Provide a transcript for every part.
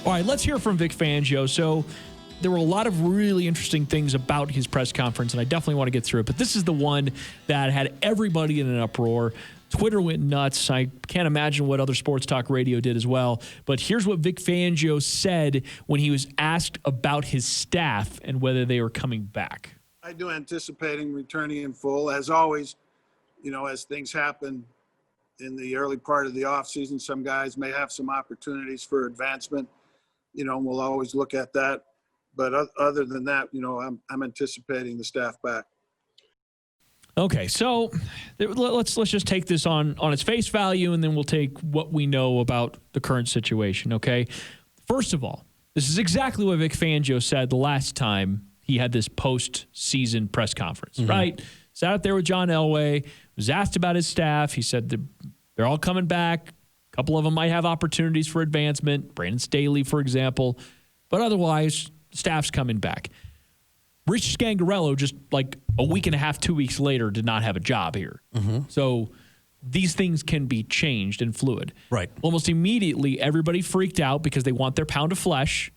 All right, let's hear from Vic Fangio. So there were a lot of really interesting things about his press conference, and I definitely want to get through it. But this is the one that had everybody in an uproar. Twitter went nuts. I can't imagine what other sports talk radio did as well. But here's what Vic Fangio said when he was asked about his staff and whether they were coming back. I do anticipating returning in full. As always, as things happen in the early part of the offseason, some guys may have some opportunities for advancement. We'll always look at that. But other than that, I'm anticipating the staff back. Okay, so let's just take this on its face value, and then we'll take what we know about the current situation, okay? First of all, this is exactly what Vic Fangio said the last time he had this post-season press conference, right? Sat out there with John Elway, was asked about his staff. He said they're all coming back. A couple of them might have opportunities for advancement, Brandon Staley, for example. But otherwise, staff's coming back. Rich Scangarello, just like a week and a half, 2 weeks later, did not have a job here. So these things can be changed and fluid. Right. Almost immediately, everybody freaked out because they want their pound of flesh.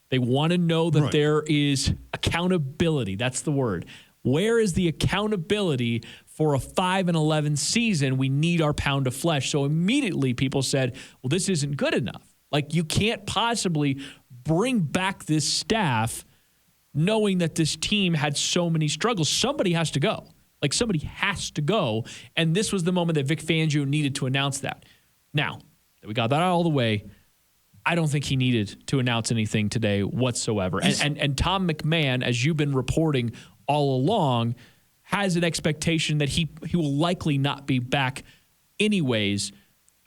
They want to know that there is accountability. That's the word. Where is the accountability for a 5-11 season? We need our pound of flesh. So immediately people said, well, this isn't good enough. Like, you can't possibly bring back this staff knowing that this team had so many struggles. Somebody has to go. Like, somebody has to go. And this was the moment that Vic Fangio needed to announce that. Now, that we got that out of the way, I don't think he needed to announce anything today whatsoever. And Tom McMahon, as you've been reporting all along, has an expectation that he will likely not be back anyways.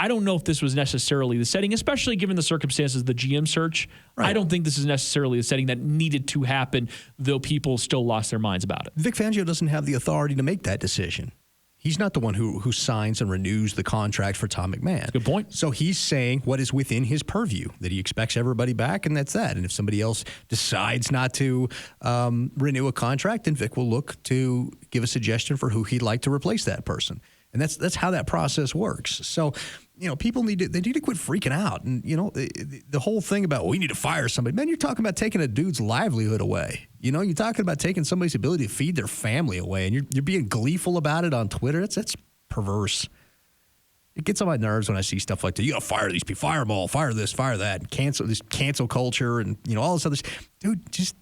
I don't know if this was necessarily the setting, especially given the circumstances of the GM search. Right. I don't think this is necessarily the setting that needed to happen, though people still lost their minds about it. Vic Fangio doesn't have the authority to make that decision. He's not the one who signs and renews the contract for Tom McMahon. Good point. So he's saying what is within his purview, that he expects everybody back, and that's that. And if somebody else decides not to renew a contract, then Vic will look to give a suggestion for who he'd like to replace that person. And that's how that process works. So, people need to quit freaking out. And, the whole thing about, we need to fire somebody. Man, you're talking about taking a dude's livelihood away. You're talking about taking somebody's ability to feed their family away. And you're being gleeful about it on Twitter. That's perverse. It gets on my nerves when I see stuff like that. You got to fire these people, fire them all, fire this, fire that, and cancel culture and, all this other stuff. Dude, just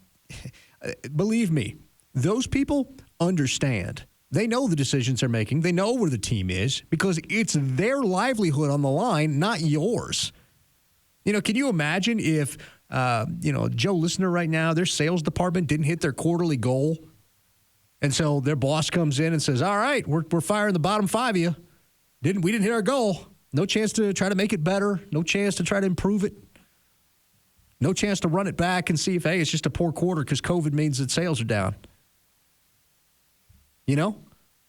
believe me, those people understand. They know the decisions they're making. They know where the team is because it's their livelihood on the line, not yours. Can you imagine if, Joe listener right now, their sales department didn't hit their quarterly goal, and so their boss comes in and says, all right, we're firing the bottom 5 of you. We didn't hit our goal. No chance to try to make it better. No chance to try to improve it. No chance to run it back and see if, hey, it's just a poor quarter because COVID means that sales are down.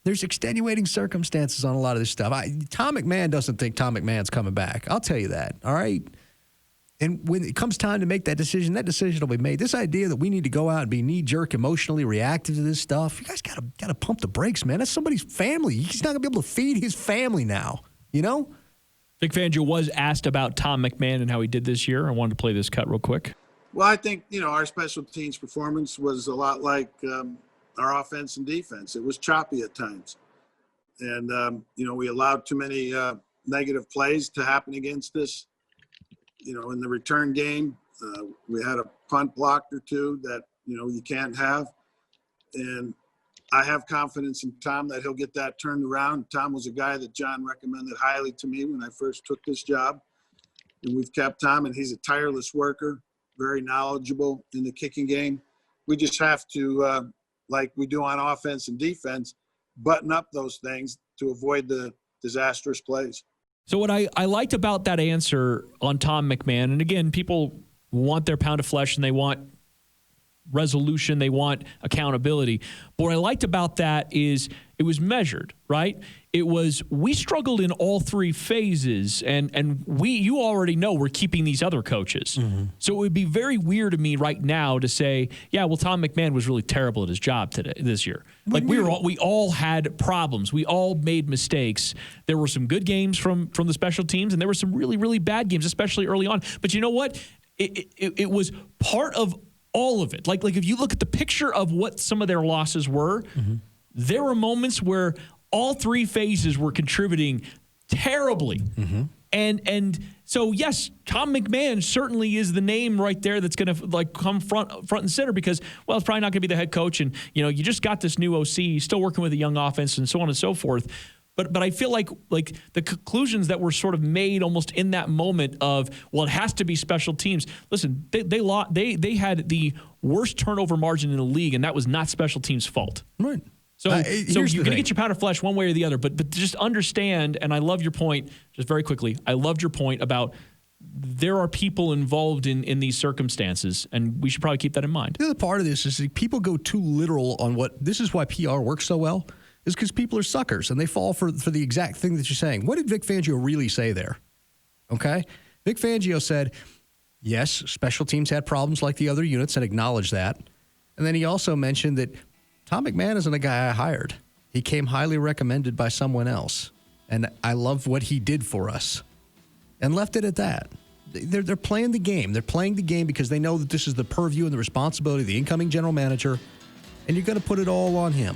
There's extenuating circumstances on a lot of this stuff. Tom McMahon doesn't think Tom McMahon's coming back. I'll tell you that, all right? And when it comes time to make that decision will be made. This idea that we need to go out and be knee-jerk, emotionally reactive to this stuff, you guys got to pump the brakes, man. That's somebody's family. He's not going to be able to feed his family now, Vic Fangio was asked about Tom McMahon and how he did this year. I wanted to play this cut real quick. Well, I think, our special teams performance was a lot like our offense and defense. It was choppy at times. And, we allowed too many negative plays to happen against us. In the return game, we had a punt blocked or two that, you can't have. And I have confidence in Tom that he'll get that turned around. Tom was a guy that John recommended highly to me when I first took this job. And we've kept Tom, and he's a tireless worker, very knowledgeable in the kicking game. We just have to, like we do on offense and defense, button up those things to avoid the disastrous plays. So what I liked about that answer on Tom McMahon, and again, people want their pound of flesh and they want resolution, they want accountability. But what I liked about that is it was measured, right? It was, we struggled in all three phases, and you already know we're keeping these other coaches. So it would be very weird to me right now to say, yeah, well, Tom McMahon was really terrible at his job this year. Like we all had problems. We all made mistakes. There were some good games from the special teams, and there were some really, really bad games, especially early on. But you know what? it was part of all of it. Like if you look at the picture of what some of their losses were, there were moments where all three phases were contributing terribly. And so, yes, Tom McMahon certainly is the name right there that's going to come front and center because, well, it's probably not going to be the head coach. And, you just got this new OC, he's still working with a young offense and so on and so forth. But I feel like the conclusions that were sort of made almost in that moment of, well, it has to be special teams. Listen, they had the worst turnover margin in the league, and that was not special teams' fault. Right. So you're going to get your pound of flesh one way or the other, but just understand, and I love your point, just very quickly, I loved your point about there are people involved in these circumstances, and we should probably keep that in mind. The other part of this is that people go too literal on this is why PR works so well, is because people are suckers, and they fall for the exact thing that you're saying. What did Vic Fangio really say there? Okay? Vic Fangio said, yes, special teams had problems like the other units, and acknowledged that. And then he also mentioned that Tom McMahon isn't a guy I hired. He came highly recommended by someone else. And I love what he did for us. And left it at that. They're playing the game. They're playing the game because they know that this is the purview and the responsibility of the incoming general manager. And you're going to put it all on him.